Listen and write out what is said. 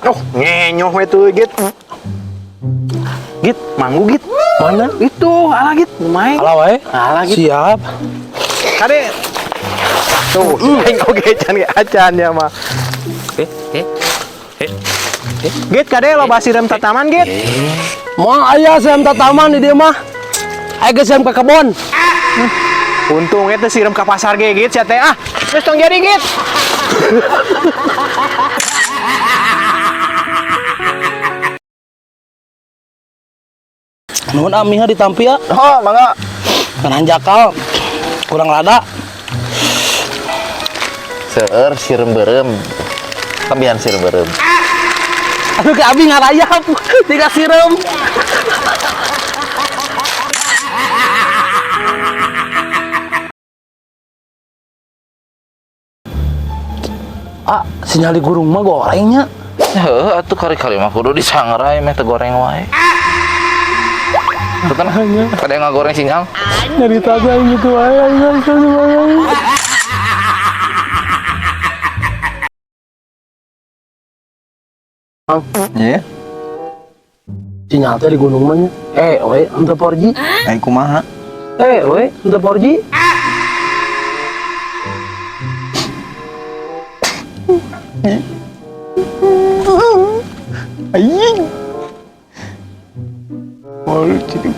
Oh, ngenyoh itu Git. Git, manggu Git. Mana? Itu, alah Git, main. Alah wae. Alah Git. Siap. Kade. Tuh, aing oge can acan ya mah. Git, kade lo basirem tataman Git. Mau aya sem tataman di dieu mah. Aya geus sem ka kebon. Untung itu siram ke pasar ge Git, sia teh ah. Geus tong jadi Git. Nuhun amihna ditampi ya. Oh, mangga. Kenan jakal. Kurang lada. Seueur sireum beureum. Kebian sireum beureum. Aduh ke abi ngarayap. Tiga sireum. Ah, sinyal di gurung mah gorengnya. Heuh atuh kali-kali mah kudu disangrai meh teu goreng wae. Tenang, pada yang ngagoreng sinyal. Nyari tanda gitu wae. Iya. Sinyal teh di gunung mah nya. We, untuk 4G. Aing kumaha? We, untuk 4G. Anjing. Mau jadi